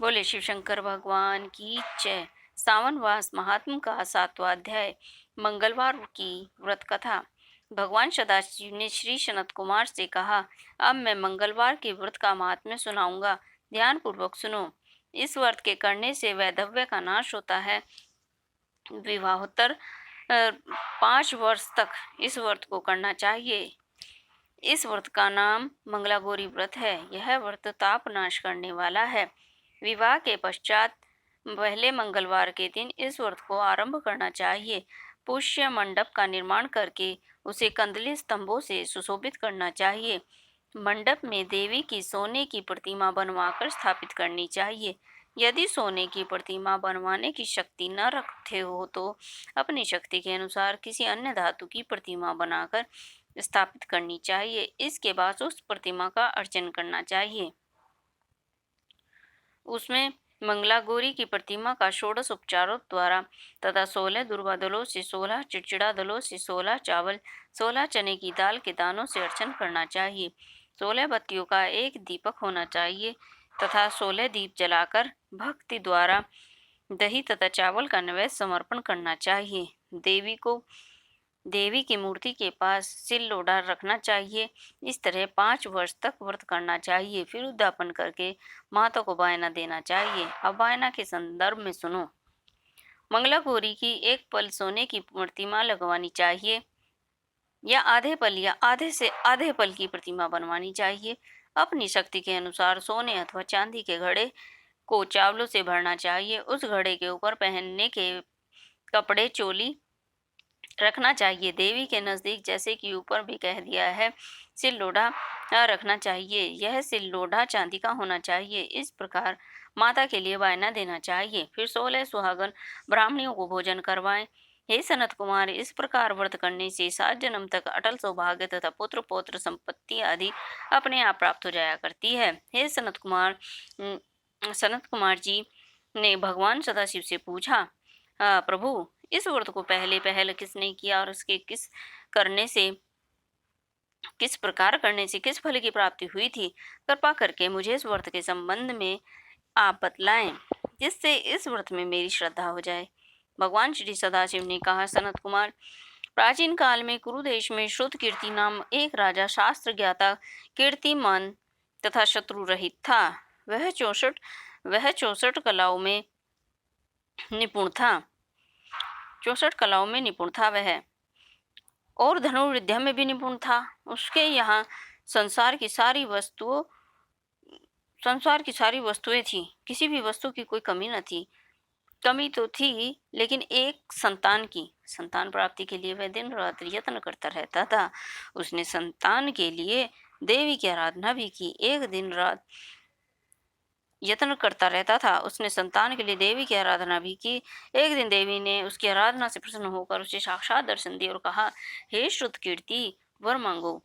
बोले शिव शंकर भगवान की जय। सावन मास महात्म का 7वां अध्याय। मंगलवार की व्रत कथा। भगवान सदाशिव ने श्री सनत कुमार से कहा, अब मैं मंगलवार के व्रत का महात्म्य सुनाऊंगा, ध्यान पूर्वक सुनो। इस व्रत के करने से वैधव्य का नाश होता है। विवाहोत्तर 5 वर्ष तक इस व्रत को करना चाहिए। इस व्रत का नाम मंगलागौरी व्रत है। यह व्रत ताप नाश करने वाला है। विवाह के पश्चात पहले मंगलवार के दिन इस व्रत को आरंभ करना चाहिए। पुष्य मंडप का निर्माण करके उसे कंदली स्तंभों से सुशोभित करना चाहिए। मंडप में देवी की सोने की प्रतिमा बनवाकर स्थापित करनी चाहिए। यदि सोने की प्रतिमा बनवाने की शक्ति न रखते हो तो अपनी शक्ति के अनुसार किसी अन्य धातु की प्रतिमा बनाकर स्थापित करनी चाहिए। इसके बाद उस प्रतिमा का अर्चन करना चाहिए। उसमें मंगलागौरी की प्रतिमा का 16 उपचारों द्वारा तथा 16 दुर्वा दलों से, 16 चिड़चिड़ा दलों से, 16 चावल, 16 चने की दाल के दानों से अर्चन करना चाहिए। 16 बत्तियों का एक दीपक होना चाहिए तथा 16 दीप जलाकर भक्ति द्वारा दही तथा चावल का नैवेद्य समर्पण करना चाहिए। देवी की मूर्ति के पास सिल लोढ़ा रखना चाहिए। इस तरह 5 वर्ष तक व्रत करना चाहिए। फिर उद्यापन करके माता को वायना देना चाहिए। अब वायना के संदर्भ में सुनो। मंगलागौरी की एक पल सोने की प्रतिमा लगवानी चाहिए या आधे पल या आधे से आधे पल की प्रतिमा बनवानी चाहिए। अपनी शक्ति के अनुसार सोने अथवा चांदी के घड़े को चावलों से भरना चाहिए। उस घड़े के ऊपर पहनने के कपड़े, चोली रखना चाहिए। देवी के नजदीक, जैसे कि ऊपर भी कह दिया है, सिल लोढ़ा रखना चाहिए। यह सिल लोढ़ा चांदी का होना चाहिए। इस प्रकार माता के लिए वायना देना चाहिए। फिर 16 सुहागन ब्राह्मणियों को भोजन करवाएं। हे सनत कुमार, इस प्रकार व्रत करने से 7 जन्म तक अटल सौभाग्य तथा पुत्र पौत्र संपत्ति आदि अपने आप प्राप्त हो जाया करती है। हे सनत कुमार जी ने भगवान सदाशिव से पूछा, प्रभु, इस व्रत को पहले पहल किसने किया और उसके किस प्रकार करने से किस फल की प्राप्ति हुई थी? कृपा करके मुझे इस व्रत के संबंध में आप बतलाएं, जिससे इस व्रत में मेरी श्रद्धा हो जाए। भगवान श्री सदाशिव ने कहा, सनत कुमार, प्राचीन काल में कुरुदेश में श्रुत कीर्ति नाम एक राजा शास्त्र ज्ञाता, कीर्तिमान तथा शत्रु रहित था। वह 64 कलाओं में निपुण था। 64 कलाओं में निपुण था वह, और धनुर्विद्या में भी निपुण था। उसके यहाँ संसार की सारी वस्तुएं थी। किसी भी वस्तु की कोई कमी न थी। कमी तो थी, लेकिन एक संतान प्राप्ति के लिए वह दिन रात यत्न करता रहता था। उसने संतान के लिए देवी की आराधना भी की। एक दिन रात यत्न करता रहता था। उसने संतान के लिए देवी की आराधना भी की। एक दिन देवी ने उसकी आराधना से प्रसन्न होकर उसे साक्षात दर्शन दिए और कहा, हे श्रुतकीर्ति, वर मांगो।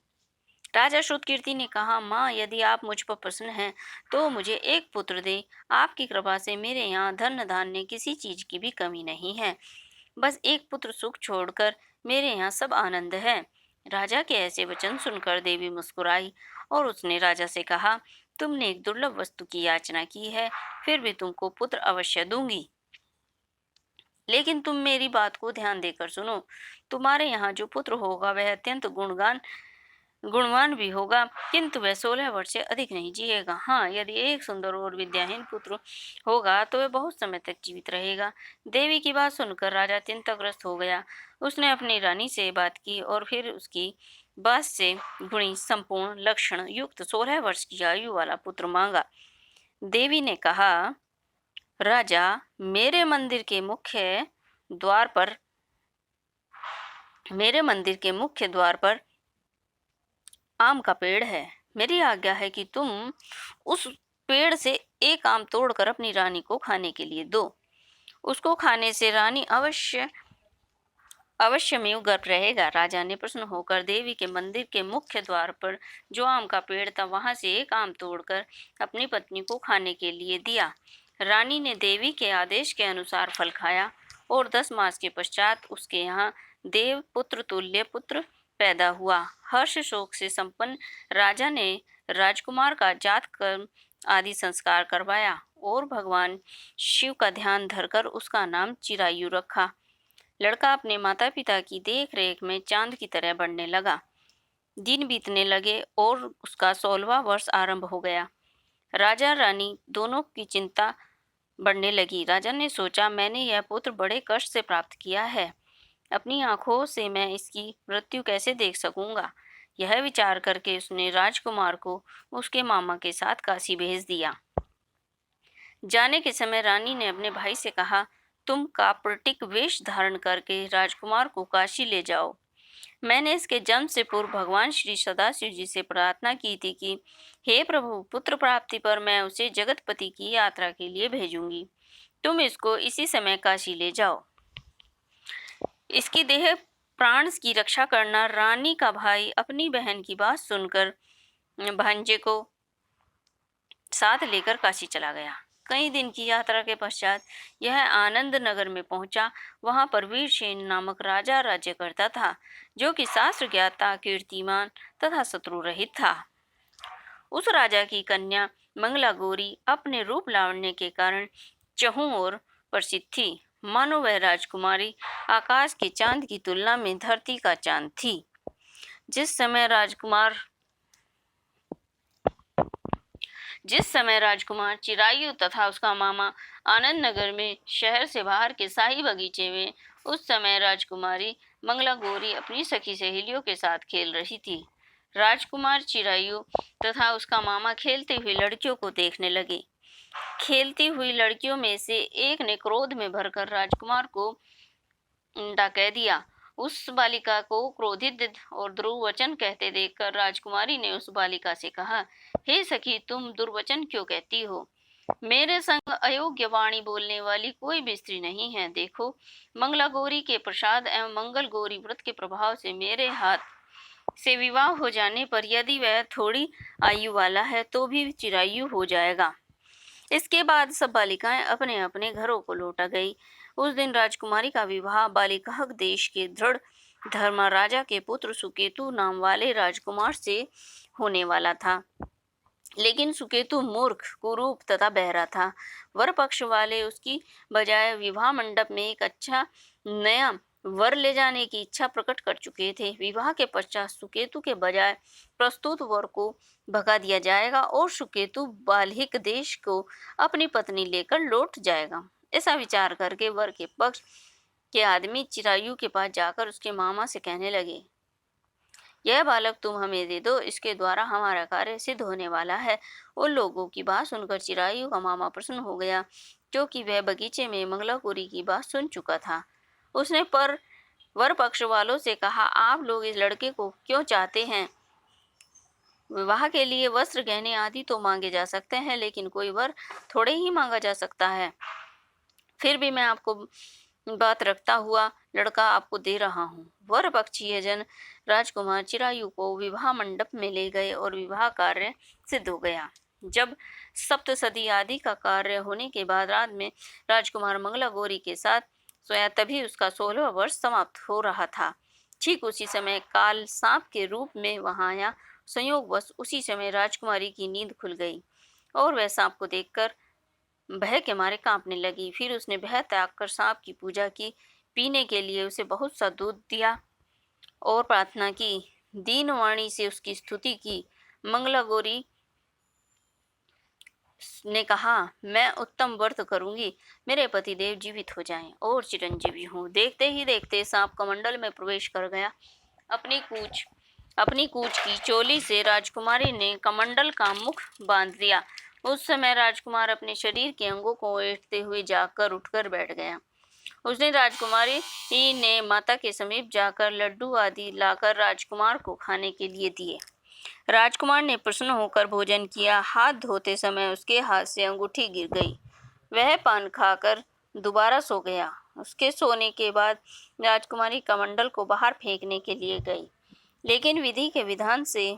राजा श्रुतकीर्ति ने कहा, माँ, यदि आप मुझ पर प्रसन्न हैं तो मुझे एक पुत्र दे। आपकी कृपा से मेरे यहाँ धन धान्य किसी चीज की भी कमी नहीं है। बस एक पुत्र सुख छोड़कर मेरे यहाँ सब आनंद है। राजा के ऐसे वचन सुनकर देवी मुस्कुराई और उसने राजा से कहा, तुमने एक दुर्लभ वस्तु की याचना की है, फिर भी तुमको पुत्र अवश्य दूंगी। लेकिन तुम मेरी बात को ध्यान देकर सुनो। तुम्हारे यहाँ जो पुत्र होगा वह अत्यंत गुणवान भी होगा, किंतु वह 16 वर्ष से अधिक नहीं जिएगा। हाँ, यदि एक सुंदर और विद्याहीन पुत्र होगा तो वह बहुत समय तक जीवित रहेगा। देवी की बात सुनकर राजा चिंताग्रस्त हो गया। उसने अपनी रानी से बात की और फिर उसकी बात से गुणी संपूर्ण लक्षण युक्त 16 वर्ष की आयु वाला पुत्र मांगा। देवी ने कहा, राजा, मेरे मंदिर के मुख्य द्वार पर आम का पेड़ है। मेरी आज्ञा है कि तुम उस पेड़ से एक आम तोड़कर अपनी रानी को खाने के लिए दो। उसको खाने से रानी अवश्यमेव गर्भ रहेगा। राजा ने प्रसन्न होकर देवी के मंदिर के मुख्य द्वार पर जो आम का पेड़ था वहां से एक आम तोड़कर अपनी पत्नी को खाने के लिए दिया। रानी ने देवी के आदेश के अनुसार फल खाया और 10 मास के पश्चात उसके यहाँ देव पुत्र तुल्य पुत्र पैदा हुआ। हर्ष शोक से संपन्न राजा ने राजकुमार का जात कर्म आदि संस्कार करवाया और भगवान शिव का ध्यान धरकर उसका नाम चिरायु रखा। लड़का अपने माता पिता की देख रेख में चांद की तरह बढ़ने लगा। दिन बीतने लगे और उसका 16वां वर्ष आरंभ हो गया। राजा रानी दोनों की चिंता बढ़ने लगी। राजा ने सोचा, मैंने यह पुत्र बड़े कष्ट से प्राप्त किया है, अपनी आंखों से मैं इसकी मृत्यु कैसे देख सकूंगा। यह विचार करके उसने राजकुमार को उसके मामा के साथ काशी भेज दिया। जाने के समय रानी ने अपने भाई से कहा, तुम कापटिक वेश धारण करके राजकुमार को काशी ले जाओ। मैंने इसके जन्म से पूर्व भगवान श्री सदाशिव जी से प्रार्थना की थी कि हे प्रभु, पुत्र प्राप्ति पर मैं उसे जगतपति की यात्रा के लिए भेजूंगी। तुम इसको इसी समय काशी ले जाओ। इसकी देह प्राण की रक्षा करना। रानी का भाई अपनी बहन की बात सुनकर भांजे को साथ लेकर काशी चला गया। कई दिन की यात्रा के पश्चात यह आनंद नगर में पहुंचा। वहां पर वीरसेन नामक राजा राज्य करता था, जो कि शास्त्र ज्ञाता, कीर्तिमान तथा शत्रु रहित था। उस राजा की कन्या मंगला गौरी अपने रूप लावण्य के कारण चहुं ओर प्रसिद्ध थी। मानो वह राजकुमारी आकाश के चांद की तुलना में धरती का चांद थी। जिस समय राजकुमार चिरायु तथा उसका मामा आनंद नगर में शहर से बाहर के शाही बगीचे में, उस समय राजकुमारी मंगला गौरी अपनी सखी सहेलियों के साथ खेल रही थी। राजकुमार चिरायु तथा उसका मामा खेलती हुई लड़कियों को देखने लगे। खेलती हुई लड़कियों में से एक ने क्रोध में भरकर राजकुमार को उल्टा कह दिया। उस बालिका को क्रोधित और दुर्वचन कहते देखकर राजकुमारी ने उस बालिका से कहा, हे सखी, तुम दुर्वचन क्यों कहती हो? मेरे संग अयोग्य वाणी बोलने वाली कोई भी स्त्री नहीं है। देखो, मंगला गौरी के प्रसाद एवं मंगल गौरी व्रत के प्रभाव से मेरे हाथ से विवाह हो जाने पर यदि वह थोड़ी आयु वाला है तो भी चिरायु हो जाएगा। इसके बाद सब बालिकाएं अपने अपने घरों को लौटा गई। उस दिन राजकुमारी का विवाह बालिकाहक देश के दृढ़ धर्मा राजा के पुत्र सुकेतु नाम वाले राजकुमार से होने वाला था। लेकिन सुकेतु मूर्ख, कुरूप तथा बहरा था। वर पक्ष वाले उसकी बजाय विवाह मंडप में एक अच्छा नया वर ले जाने की इच्छा प्रकट कर चुके थे। विवाह के पश्चात सुकेतु के बजाय प्रस्तुत वर को भगा दिया जाएगा और सुकेतु बाल्हिक देश को अपनी पत्नी लेकर लौट जाएगा। ऐसा विचार करके वर के पक्ष के आदमी चिरायु के पास जाकर उसके मामा से कहने लगे, यह बालक तुम हमें दे दो, इसके द्वारा हमारा कार्य सिद्ध होने वाला है। उन लोगों की बात सुनकर चिरायु का मामा प्रसन्न हो गया, क्योंकि वह बगीचे में मंगला गौरी की बात सुन चुका था। उसने पर वर पक्ष वालों से कहा, आप लोग इस लड़के को क्यों चाहते हैं? विवाह के लिए वस्त्र, गहने आदि तो मांगे जा सकते हैं, लेकिन कोई वर थोड़े ही मांगा जा सकता है। फिर भी मैं आपको बात रखता हुआ लड़का आपको दे रहा हूँ। वर पक्षीय जन राजकुमार चिरायु को विवाह मंडप में ले गए और विवाह कार्य सिद्ध हो गया। जब सप्तसदी आदि का कार्य होने के बाद रात में राजकुमार मंगला गौरी के साथ सोया, तभी उसका 16वां वर्ष समाप्त हो रहा था। ठीक उसी समय काल सांप के रूप में वहां आया। संयोगवश उसी समय राजकुमारी की नींद खुल गई और वह सांप को देखकर भय के मारे कांपने लगी। फिर उसने भय त्याग कर सांप की पूजा की, पीने के लिए उसे बहुत सा दूध दिया और प्रार्थना की। दीनवाणी से उसकी स्तुति की। मंगला गौरी ने कहा, मैं उत्तम व्रत करूंगी, मेरे पति देव जीवित हो जाएं और चिरंजीवी हों। देखते ही देखते सांप कमंडल में प्रवेश कर गया। अपनी कूच की चोली से राजकुमारी ने कमंडल का मुख बांध दिया। उस समय राजकुमार अपने शरीर के अंगों को ऐंठते हुए जाकर उठकर बैठ गया। उसने राजकुमारी ने माता के समीप जाकर लड्डू आदि लाकर राजकुमार को खाने के लिए दिए। राजकुमार ने प्रसन्न होकर भोजन किया। हाथ धोते समय उसके हाथ से अंगूठी गिर गई। वह पान खाकर दोबारा सो गया। उसके सोने के बाद राजकुमारी कमंडल को बाहर फेंकने के लिए गई, लेकिन विधि के विधान से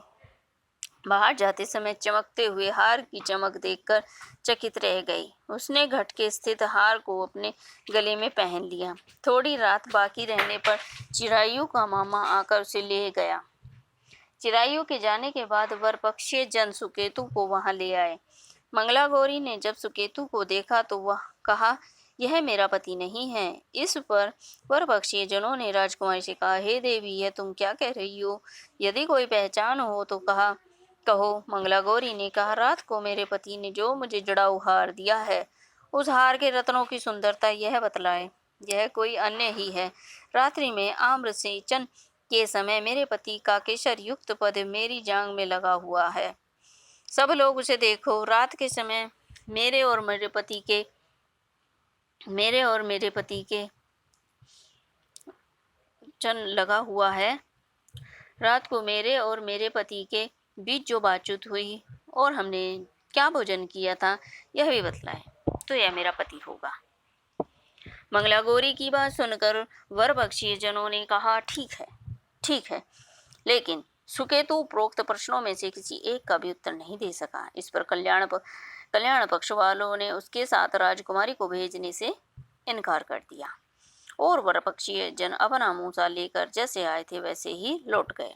बाहर जाते समय चमकते हुए हार की चमक देखकर चकित रह गई। उसने घट के स्थित हार को अपने गले में पहन लिया। थोड़ी रात बाकी रहने पर चिरायु का मामा आकर उसे ले गया। चिरायु के जाने के बाद वर पक्षीय जन सुकेतु को वहां ले आए। मंगला गौरी ने जब सुकेतु को देखा तो वह कहा, यह मेरा पति नहीं है। इस पर वर पक्षी जनों ने राजकुमारी से कहा, हे देवी, यह तुम क्या कह रही हो? यदि कोई पहचान हो तो कहो। मंगला गौरी ने कहा, रात को मेरे पति ने जो मुझे जड़ाऊ हार दिया है, उस हार के रत्नों की सुंदरता यह बतलाए। यह कोई अन्य ही है। रात्रि में आम्र सेचन के समय मेरे पति का केसर युक्त पद मेरी जांग में लगा हुआ है। सब लोग उसे देखो। रात के समय मेरे और मेरे पति के चन लगा हुआ है। रात को मेरे और मेरे पति के बीच जो बातचीत हुई और हमने क्या भोजन किया था, यह भी बतलाए, तो यह मेरा पति होगा। मंगला गौरी की बात सुनकर वर पक्षी जनों ने कहा, ठीक है, लेकिन सुकेतु उपरोक्त प्रश्नों में से किसी एक का भी उत्तर नहीं दे सका। इस पर कल्याण पक्ष वालों ने उसके साथ राजकुमारी को भेजने से इनकार कर दिया और वर पक्षी जन अपना मूसा लेकर जैसे आए थे वैसे ही लौट गए।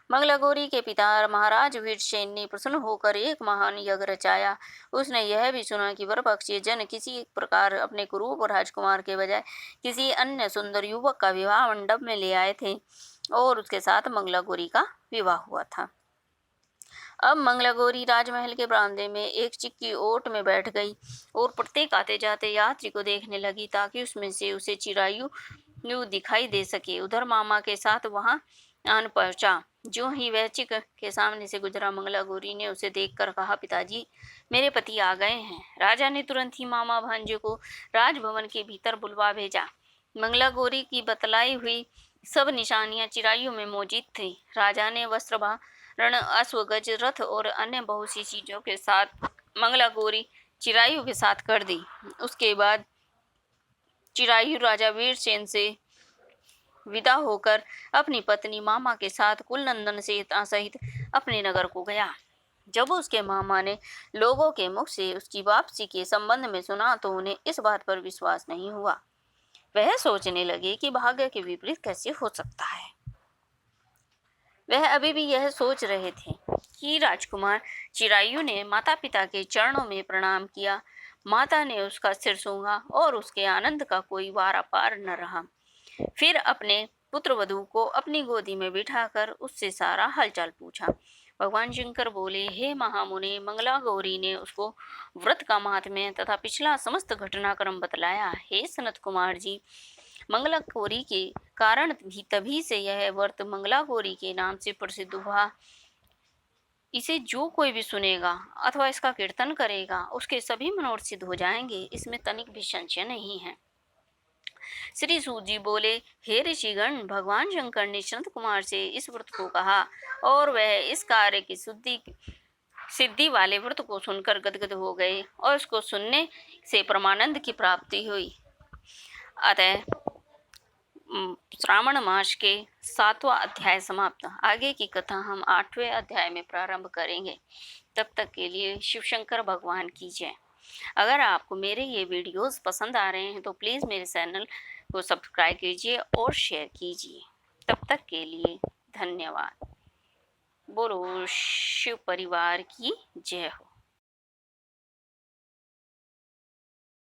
मंगला गौरी के पिता महाराज वीरसेन ने प्रसन्न होकर एक महान यज्ञ रचाया। उसने यह भी सुना कि वर पक्षी जन किसी प्रकार अपने कुरूप राजकुमार के बजाय किसी अन्य सुंदर युवक का विवाह मंडप में ले आए थे और उसके साथ मंगला गौरी का विवाह हुआ था। अब मंगला गौरी राजमहल के बरामदे में एक चिक्की ओट में बैठ गई और प्रत्येक आते जाते यात्री को देखने लगी ताकि उसमें से उसे चिरायु दिखाई दे सके। उधर मामा के साथ वहां आन पहुंचा। जो ही वह चिक के सामने से गुजरा, मंगला गौरी ने उसे देखकर कहा, पिताजी, मेरे पति आ गए हैं। राजा ने तुरंत ही मामा भांजे को राजभवन के भीतर बुलवा भेजा। मंगला गौरी की बतलाई हुई सब निशानियां चिरायु में मौजूद थी। राजा ने वस्त्रभारण, अश्वगज, रथ और अन्य बहुत सी चीजों के साथ मंगला गौरी चिरायु के साथ कर दी। उसके बाद चिरायु राजा वीरसेन से विदा होकर अपनी पत्नी मामा के साथ कुलनंदन सहित अपने नगर को गया। जब उसके मामा ने लोगों के मुख से उसकी वापसी के संबंध में सुना तो उन्हें इस बात पर विश्वास नहीं हुआ। वह सोचने लगे कि भाग्य के विपरीत कैसे हो सकता है। वह अभी भी यह सोच रहे थे कि राजकुमार चिरायु ने माता पिता के चरणों में प्रणाम किया। माता ने उसका सिर सूंघा और उसके आनंद का कोई वारा पार न रहा। फिर अपने पुत्र वधू को अपनी गोदी में बिठाकर उससे सारा हालचाल पूछा। भगवान शंकर बोले, हे महामुनि, मंगला गौरी ने उसको व्रत का महात्म्य तथा पिछला समस्त घटनाक्रम बतलाया। हे सनत कुमार जी, मंगला गौरी के कारण भी तभी से यह व्रत मंगला गौरी के नाम से प्रसिद्ध हुआ। इसे जो कोई भी सुनेगा अथवा इसका कीर्तन करेगा, उसके सभी मनोरथ सिद्ध हो जाएंगे। इसमें तनिक भी संशय नहीं है। श्री सूत जी बोले, हे ऋषिगण, भगवान शंकर ने सनत कुमार से इस व्रत को कहा और वह इस कार्य की सिद्धि वाले व्रत को सुनकर गदगद हो गए और उसको सुनने से परमानंद की प्राप्ति हुई। अतः श्रावण मास के 7वां अध्याय समाप्त। आगे की कथा हम 8वें अध्याय में प्रारंभ करेंगे। तब तक के लिए शिव शंकर भगवान की जय। अगर आपको मेरे ये वीडियोस पसंद आ रहे हैं तो प्लीज़ मेरे चैनल को सब्सक्राइब कीजिए और शेयर कीजिए। तब तक के लिए धन्यवाद। बोलो शिव परिवार की जय हो।